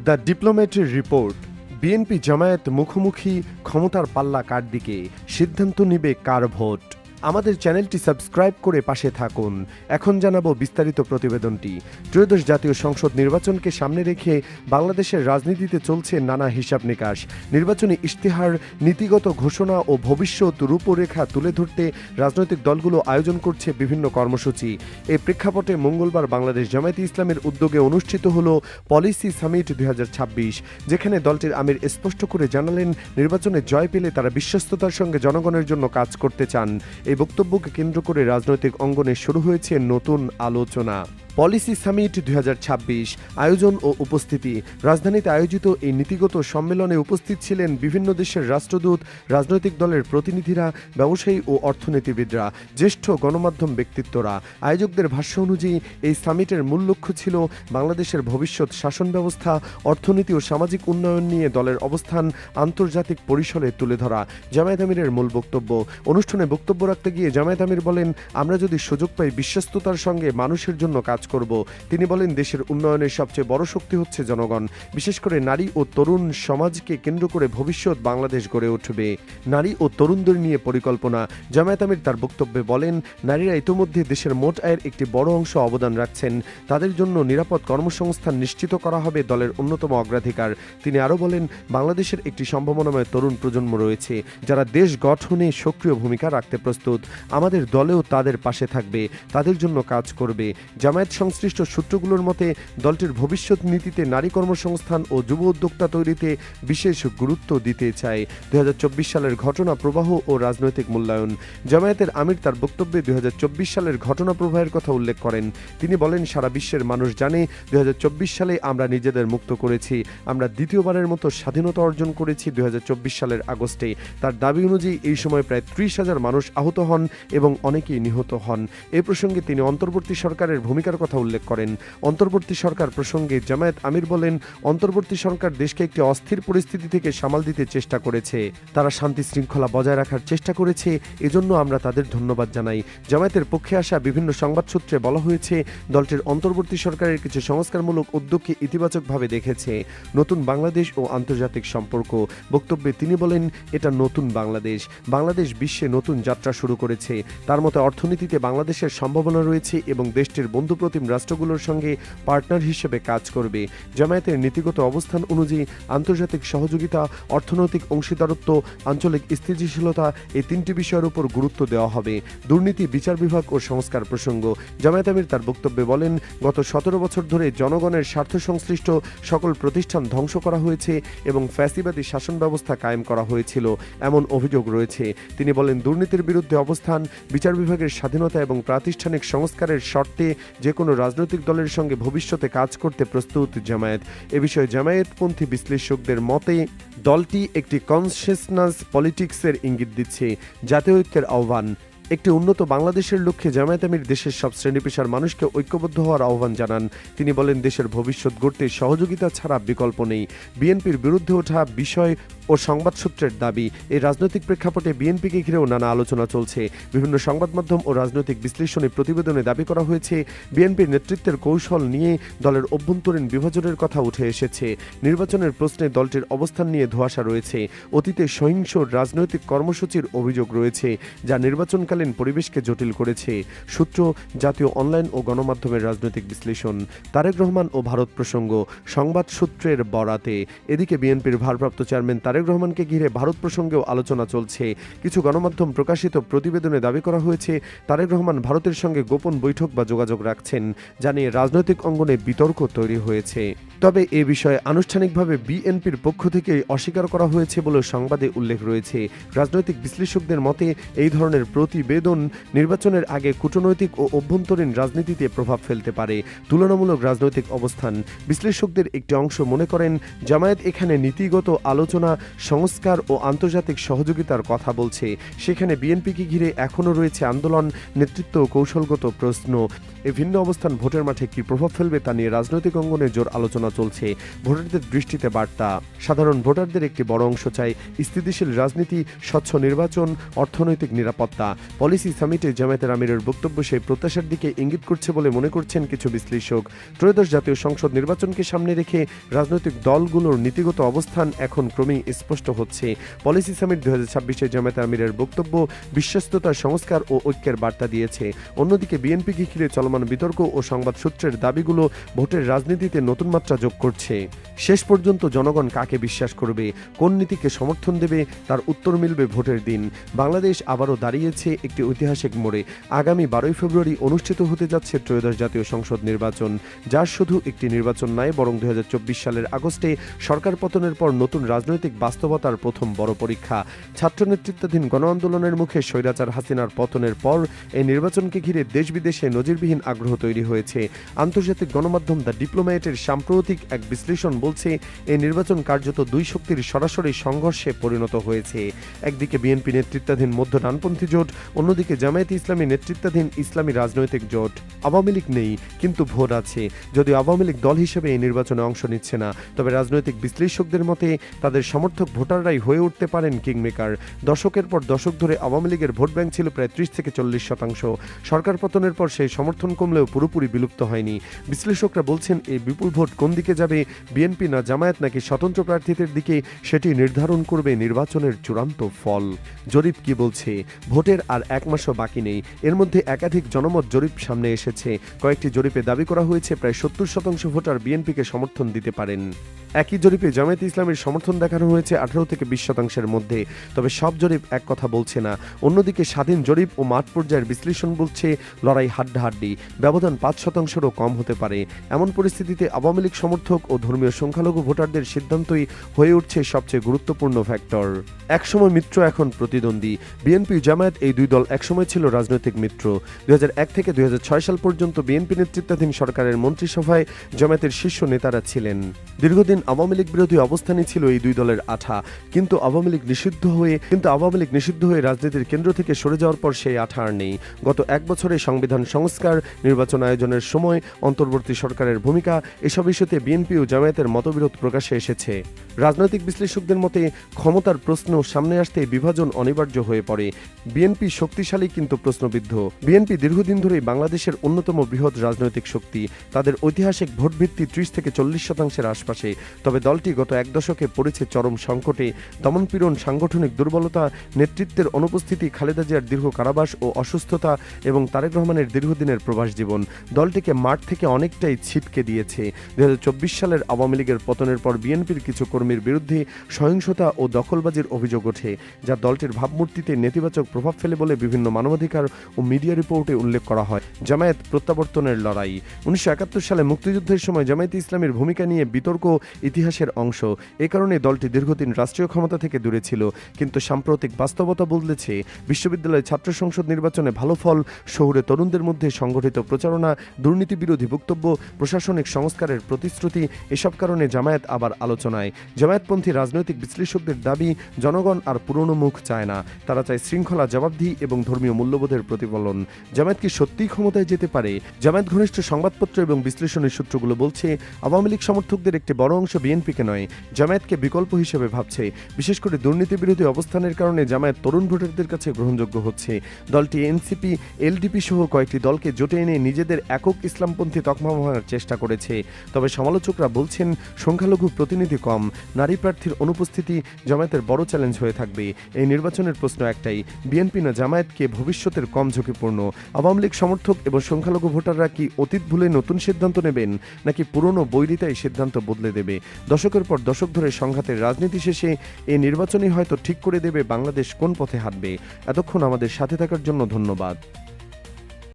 The ডিপ্লোম্যাটের report. BNP Jamaat মুখোমুখি, ক্ষমতার পাল্লা কার দিকে, সিদ্ধান্ত নিবে কার ভোট। আমাদের চ্যানেলটি সাবস্ক্রাইব করে পাশে থাকুন। এখন জানাবো বিস্তারিত প্রতিবেদনটি। ত্রয়োদশ জাতীয় সংসদ নির্বাচনকে সামনে রেখে বাংলাদেশের রাজনীতিতে চলছে নানা হিসাব নিকাশ। নির্বাচনী ইশতেহার, নীতিগত ঘোষণা ও ভবিষ্যৎ রূপরেখা তুলে ধরতে রাজনৈতিক দলগুলো আয়োজন করছে বিভিন্ন কর্মসূচি। এই প্রেক্ষাপটে মঙ্গলবার বাংলাদেশ জামায়াতে ইসলামের উদ্যোগে অনুষ্ঠিত হল পলিসি সামিট 2026, যেখানে দলটির আমির স্পষ্ট করে জানালেন, নির্বাচনে জয় পেলে তারা বিশ্বস্ততার সঙ্গে জনগণের জন্য কাজ করতে চান। এই বক্তব্যকে কেন্দ্র করে রাজনৈতিক অঙ্গনে শুরু হয়েছে নতুন আলোচনা। পলিসি সামিট 2026 আয়োজন ও উপস্থিতি। রাজধানীতে আয়োজিত এই নীতিগত সম্মেলনে উপস্থিত ছিলেন বিভিন্ন দেশের রাষ্ট্রদূত, রাজনৈতিক দলের প্রতিনিধিরা, ব্যবসায়ী ও অর্থনীতিবিদরা, জ্যেষ্ঠ গণমাধ্যম ব্যক্তিত্বরা। আয়োজকদের ভাষ্য অনুযায়ী এই সামিটের মূল লক্ষ্য ছিল বাংলাদেশের ভবিষ্যৎ শাসন ব্যবস্থা, অর্থনীতি ও সামাজিক উন্নয়ন নিয়ে দলের অবস্থান আন্তর্জাতিক পরিসরে তুলে ধরা। জামায়াত আমিরের মূল বক্তব্য। অনুষ্ঠানে বক্তব্য রাখতে গিয়ে জামায়াত আমির বলেন, আমরা যদি সুযোগ পাই বিশ্বস্ততার সঙ্গে মানুষের জন্য কাজ করব। তিনি বলেন, দেশের উন্নয়নের সবচেয়ে বড় শক্তি হচ্ছে জনগণ, বিশেষ করে নারী ও তরুণ সমাজকে কেন্দ্র করে ভবিষ্যৎ বাংলাদেশ গড়ে উঠবে। নারী ও তরুণদের নিয়ে পরিকল্পনা। জামায়াত আমির তার বক্তব্যে বলেন, নারীরা ইতোমধ্যে দেশের মোট আয়ের একটি বড় অংশ অবদান রাখছেন। তাদের জন্য নিরাপদ কর্মসংস্থান নিশ্চিত করা হবে দলের অন্যতম অগ্রাধিকার। তিনি আরও বলেন, বাংলাদেশের একটি সম্ভাবনাময় তরুণ প্রজন্ম রয়েছে, যারা দেশ গঠনে সক্রিয় ভূমিকা রাখতে প্রস্তুত। আমাদের দলেও তাদের পাশে থাকবে, তাদের জন্য কাজ করবে। জামায়াত সংশ্লিষ্ট সূত্রগুলোর মতে, দলটির ভবিষ্যৎ নীতিতে নারী কর্মসংস্থান ও যুব উদ্যোক্তা তৈরিতে বিশেষ গুরুত্ব দিতে চায়। 2024 সালের ঘটনা প্রবাহ ও রাজনৈতিক মূল্যায়ন। জামায়াতের আমির তার বক্তব্যে 2024 সালের ঘটনা প্রবাহের কথা উল্লেখ করেন। তিনি বলেন, সারা বিশ্বের মানুষ জানে 2024 সালে আমরা নিজেদের মুক্ত করেছি। আমরা দ্বিতীয়বারের মতো স্বাধীনতা অর্জন করেছি 2024 সালের আগস্টে। তার দাবি অনুযায়ী এই সময় প্রায় 30,000 মানুষ আহত হন এবং অনেকেই নিহত হন। এ প্রসঙ্গে তিনি অন্তর্বর্তী সরকারের ভূমিকার কথা উল্লেখ করেন। অন্তর্বর্তী সরকার প্রসঙ্গে জামায়াত আমির বলেন, অন্তর্বর্তী সরকার দেশকে একটি অস্থির পরিস্থিতি থেকে সামাল দিতে চেষ্টা করেছে। তারা শান্তি শৃঙ্খলা বজায় রাখার চেষ্টা করেছে, এজন্য আমরা তাদের ধন্যবাদ জানাই। জামায়াতের পক্ষে আসা বিভিন্ন সংবাদ সূত্রে বলা হয়েছে, দলটির অন্তর্বর্তী সরকারের কিছু সংস্কারমূলক উদ্যোগকে ইতিবাচকভাবে দেখেছে। নতুন বাংলাদেশ ও আন্তর্জাতিক সম্পর্ক। বক্তব্যে তিনি বলেন, এটা নতুন বাংলাদেশ। বাংলাদেশ বিশ্বে নতুন যাত্রা শুরু করেছে। তার মতে অর্থনীতিতে বাংলাদেশের সম্ভাবনা রয়েছে এবং দেশটির বন্ধুপ্রতিম রাষ্ট্রগুলোর সঙ্গে পার্টনার হিসেবে কাজ করবে। জামায়াতের নীতিগত অবস্থান অনুযায়ী আন্তর্জাতিক সহযোগিতা, অর্থনৈতিক অংশীদারত্ব, আঞ্চলিক স্থিতিশীলতা, এই তিনটি বিষয়ের উপর গুরুত্ব দেওয়া হবে। দুর্নীতি, বিচার বিভাগ ও সংস্কার প্রসঙ্গ। জামায়াত আমির তার বক্তব্যে বলেন, গত 17 বছর ধরে জনগণের স্বার্থ সংশ্লিষ্ট সকল প্রতিষ্ঠান ধ্বংস করা হয়েছে এবং ফ্যাসিবাদী শাসন ব্যবস্থা কায়েম করা হয়েছিল, এমন অভিযোগ রয়েছে। তিনি বলেন, দুর্নীতির বিরুদ্ধে অবস্থান, বিচার বিভাগের স্বাধীনতা এবং প্রাতিষ্ঠানিক সংস্কারের শর্তে যে কোনো রাজনৈতিক দলের সঙ্গে ভবিষ্যতে কাজ করতে প্রস্তুত জামায়াত। এ বিষয়ে জামায়াতপন্থী বিশ্লেষকদের মতে, দলটি একটি কনসেশনাস পলিটিক্সের ইঙ্গিত দিচ্ছে। জাতীয় ঐক্যের আহ্বান। একটি উন্নত বাংলাদেশের লক্ষ্যে জামায়াত আমির দেশের সব শ্রেণী পেশার মানুষকে ঐক্যবদ্ধ হওয়ার আহ্বান জানান। তিনি বলেন, দেশের ভবিষ্যৎ গড়তে সহযোগিতা ছাড়া বিকল্প নেই। বিএনপির বিরুদ্ধে ওঠা বিষয় ও সংবাদ সূত্রের দাবি। এই রাজনৈতিক প্রেক্ষাপটে বিএনপিকে ঘিরেও নানা আলোচনা চলছে। বিভিন্ন সংবাদ মাধ্যম ও রাজনৈতিক বিশ্লেষণী প্রতিবেদনে দাবি করা হয়েছে, বিএনপির নেতৃত্বের কৌশল নিয়ে দলের অভ্যন্তরীণ বিভাজনের কথা উঠে এসেছে। নির্বাচনের প্রশ্নে দলটির অবস্থান নিয়ে ধোঁয়াশা রয়েছে। অতীতে সহিংস রাজনৈতিক কর্মসূচির অভিযোগ রয়েছে, যা নির্বাচনকালীন পরিবেশকে জটিল করেছে। সূত্র, জাতীয় অনলাইন ও গণমাধ্যমের রাজনৈতিক বিশ্লেষণ। তারেক রহমান ও ভারত প্রসঙ্গ। সংবাদ সূত্রের বরাতে। এদিকে বিএনপির ভারপ্রাপ্ত চেয়ারম্যান তারেক রহমানকে ঘিরে ভারত প্রসঙ্গেও আলোচনা চলছে। কিছু গণমাধ্যম প্রকাশিত প্রতিবেদনে দাবি করা হয়েছে, তারেক রহমান ভারতের সঙ্গে গোপন বৈঠক বা যোগাযোগ রাখছেন, যা নিয়ে রাজনৈতিক অঙ্গনে বিতর্ক তৈরি হয়েছে। তবে এ বিষয়ে আনুষ্ঠানিকভাবে বিএনপির পক্ষ থেকে অস্বীকার করা হয়েছে বলে সংবাদে উল্লেখ রয়েছে। রাজনৈতিক বিশ্লেষকদের মতে, এই ধরনের প্রতিবেদন নির্বাচনের আগে কূটনৈতিক ও অভ্যন্তরীণ রাজনীতিতে প্রভাব ফেলতে পারে। তুলনামূলক রাজনৈতিক অবস্থান। বিশ্লেষকদের একটি অংশ মনে করেন, জামায়াত এখানে নীতিগত আলোচনা, সংস্কার ও আন্তর্জাতিক সহযোগিতার কথা বলছে। সেখানে বিএনপিকে ঘিরে এখনও রয়েছে আন্দোলন, নেতৃত্ব ও কৌশলগত প্রশ্ন। এই ভিন্ন অবস্থান ভোটের মাঠে কি প্রভাব ফেলবে তা নিয়ে রাজনৈতিক অঙ্গনে জোর আলোচনা চলছে। ভোটারদের দৃষ্টিতে বার্তা, সাধারণ ভোটারদের একটি বড় অংশ চায় স্থিতিশীল রাজনীতি, স্বচ্ছ নির্বাচন, অর্থনৈতিক নিরাপত্তা। পলিসি সামিটে জামায়াতের আমিরের বক্তব্য সেই প্রত্যাশার দিকে ইঙ্গিত করছে বলে মনে করছেন কিছু বিশ্লেষক। ত্রয়োদশ জাতীয় সংসদ নির্বাচনকে সামনে রেখে রাজনৈতিক দলগুলোর নীতিগত অবস্থান এখন ক্রমেই স্পষ্ট হচ্ছে। পলিসি সামিট 2026-এ জামায়াত আমিরের বক্তব্য বিশ্বস্ততা, সংস্কার ও ঐক্যের বার্তা দিয়েছে। অন্যদিকে বিএনপিকে ঘিরে চলমান বিতর্ক ও সংবাদ সূত্রের দাবিগুলো ভোটের রাজনীতিতে নতুন মাত্রা যোগ করছে। শেষ পর্যন্ত জনগণ কাকে বিশ্বাস করবে, কোন নীতিকে সমর্থন দেবে, তার উত্তর মিলবে ভোটের দিন। বাংলাদেশ আবারও দাঁড়িয়েছে একটি ঐতিহাসিক মোড়ে। আগামী 12 ফেব্রুয়ারি অনুষ্ঠিত হতে যাচ্ছে ত্রয়োদশ জাতীয় সংসদ নির্বাচন, যা শুধু একটি নির্বাচন নয়, বরং 2024 সালের আগস্টে সরকার পতনের পর নতুন রাজনৈতিক বাস্তবতার প্রথম বড় পরীক্ষা। ছাত্র নেতৃত্বাধীন গণ আন্দোলনের মুখে স্বৈরাচার হাসিনার পতনের পর এই নির্বাচনকে ঘিরে দেশ বিদেশে নজিরবিহীন আগ্রহ তৈরি হয়েছে। আন্তর্জাতিক গণমাধ্যম দ্য ডিপ্লোম্যাটের সাম্প্রতিক এক বিশ্লেষণ বলছে, এই নির্বাচন কার্যত দুই শক্তির সরাসরি সংঘর্ষে পরিণত হয়েছে। একদিকে বিএনপি নেতৃত্বাধীন মধ্য ডানপন্থী জোট, অন্যদিকে জামায়াতে ইসলামী নেতৃত্বাধীন ইসলামী রাজনৈতিক জোট। আওয়ামী লীগ নেই, কিন্তু ভোট আছে। যদিও আওয়ামী লীগ দল হিসেবে এই নির্বাচনে অংশ নিচ্ছে না, তবে রাজনৈতিক বিশ্লেষকদের মতে তাদের সমর্থক ভোটাররাই হয়ে উঠতে পারেন কিংমেকার। দশকের পর দশক ধরে আওয়ামী লীগের ভোট ব্যাংক ছিল প্রায় 30-40%। সরকার পতনের পর সেই সমর্থন কমলেও পুরোপুরি বিলুপ্ত হয়নি। বিশ্লেষকরা বলছেন, এই বিপুল ভোট কোন দিকে যাবে, বিএনপি না জামায়াত নাকি স্বতন্ত্র প্রার্থীদের দিকে, সেটি নির্ধারণ করবে নির্বাচনের চূড়ান্ত ফল। জরিপ কি বলছে? ভোটের আর এক মাসও বাকি নেই। এর মধ্যে একাধিক জনমত জরিপ সামনে এসেছে। কয়েকটি জরিপে দাবি করা হয়েছে প্রায় 70% ভোটার বিএনপিকে সমর্থন দিতে পারেন। একই জরিপে জামায়াতে ইসলামের সমর্থন দেখানো হয়েছে 18-20%-এর মধ্যে। তবে সব জরিপ এক কথা বলছে না। অন্যদিকে স্বাধীন জরিপ ও মাঠ পর্যায়ের বিশ্লেষণ বলছে লড়াই হাড্ডাহাড্ডি, ব্যবধান 5%-রও কম হতে পারে। এমন পরিস্থিতিতে আওয়ামী লীগ সমর্থক ও ধর্মীয় সংখ্যালঘু ভোটারদের সিদ্ধান্তই হয়ে উঠছে সবচেয়ে গুরুত্বপূর্ণ ফ্যাক্টর। একসময় মিত্র, এখন প্রতিদ্বন্দ্বী। বিএনপি জামায়াত এই দুই দল একসময় ছিল রাজনৈতিক মিত্র। 2001 থেকে 2006 সাল পর্যন্ত বিএনপি নেতৃত্বাধীন সরকারের মন্ত্রিসভায় জামায়াতের শীর্ষ নেতারা ছিলেন। দীর্ঘদিন আওয়ামী লীগ বিরোধী অবস্থানই ছিল এই দুই দলের আঠা। কিন্তু আওয়ামী লীগ নিষিদ্ধ হয়ে রাজনীতির কেন্দ্র থেকে সরে যাওয়ার পর সেই আঠা আর নেই। গত এক বছরে সংবিধান সংস্কার, নির্বাচন আয়োজনের সময়, অন্তর্বর্তী সরকারের ভূমিকা, এসব ইস্যুতে বিএনপি ও জামায়াতের মতবিরোধ প্রকাশ্যে এসেছে। রাজনৈতিক বিশ্লেষকদের মতে ক্ষমতার প্রশ্ন সামনে আসতে বিভাজন অনিবার্য হয়ে পড়ে। বিএনপি শক্তিশালী কিন্তু প্রশ্নবিদ্ধ। বিএনপি দীর্ঘদিন ধরেই বাংলাদেশের অন্যতম বৃহৎ রাজনৈতিক শক্তি। তাদের ঐতিহাসিক ভোটভিত্তি 30-40%-এর আশপাশে। তবে দলটি গত এক দশকে পড়েছে চরম সংকটে। দমনপীড়ন, সাংগঠনিক দুর্বলতা, নেতৃত্বের অনুপস্থিতি, খালেদা জিয়ার দীর্ঘ কারাবাস ও অসুস্থতা এবং তারেক রহমানের দীর্ঘদিনের প্রবাস জীবন দলটিকে মাঠ থেকে অনেকটাই ছিটকে দিয়েছে। 2024 সালের আওয়ামী লীগের পতনের পর বিএনপির কিছু কর্মীর বিরুদ্ধে সহিংসতা ও দখলবাজির অভিযোগ ওঠে, যা দলটির ভাবমূর্তিতে নেতিবাচক প্রভাব ফেলে বলে বিভিন্ন মানবাধিকার ও মিডিয়া রিপোর্টে উল্লেখ করা হয়। জামায়াত প্রত্যাবর্তনের লড়াই। 1971 সালে মুক্তিযুদ্ধের সময় জামায়াতে ইসলামের ভূমিকা নিয়ে বিতর্ক ইতিহাসের অংশ। এ কারণে দলটি দীর্ঘদিন রাষ্ট্রীয় ক্ষমতা থেকে দূরে ছিল। কিন্তু সাম্প্রতিক বাস্তবতা বদলেছে। বিশ্ববিদ্যালয় ছাত্র সংসদ নির্বাচনে ভালো ফল, শহুরে তরুণদের মধ্যে সংগঠিত প্রচারণা, দুর্নীতি বিরোধী বক্তব্য, প্রশাসনিক সংস্কারের প্রতিশ্রুতি, এসব কারণে জামায়াত আবার আলোচনায়। জামায়াতপন্থী রাজনৈতিক বিশ্লেষকদের দাবি, জনগণ আর পুরনো মুখ চায় না। তারা চায় শৃঙ্খলা, জবাবদিহি এবং ধর্মীয় মূল্যবোধের প্রতিফলন। জামায়াত কি সত্যিই ক্ষমতায় যেতে পারে? জামায়াত ঘনিষ্ঠ সংবাদপত্র এবং বিশ্লেষণী সূত্রগুলো বলছে, আওয়ামী লীগ সমর্থকদের একটি বড় অংশ বিএনপিকে নয়, জামায়াতকে বিকল্প হিসেবে ভাবছে। বিশেষ করে দুর্নীতি বিরোধী অবস্থানের কারণে জামায়াত তরুণ ভোটারদের কাছে গ্রহণযোগ্য হচ্ছে। দলটি এনসিপি, এলডিপি সহ কয়েকটি দলকে জোটে এনে নিজেদের একক ইসলামপন্থী তকমা ভাঙার চেষ্টা করেছে। তবে সমালোচকরা বলছেন, সংখ্যালঘু প্রতিনিধি কম, নারী প্রার্থীর অনুপস্থিতি জামায়াতের বড় চ্যালেঞ্জ হয়ে থাকবে। এই নির্বাচনের প্রশ্ন একটাই, বিএনপি না জামায়াতকে ভবিষ্যতের কম ঝুঁকিপূর্ণ? আওয়ামী লীগ সমর্থক এবং সংখ্যালঘু ভোটাররা কি অতীত ভুলে নতুন সিদ্ধান্ত নেবেন, নাকি পুরনো বৈরিতাই সিদ্ধান্ত বদলে দেবে? দশকের পর দশক ধরে সংঘাতের রাজনীতি শেষে এই নির্বাচনই হয়তো ঠিক করে দেবে বাংলাদেশ কোন পথে হাঁটবে। এতক্ষণ আমাদের সাথে থাকার জন্য ধন্যবাদ।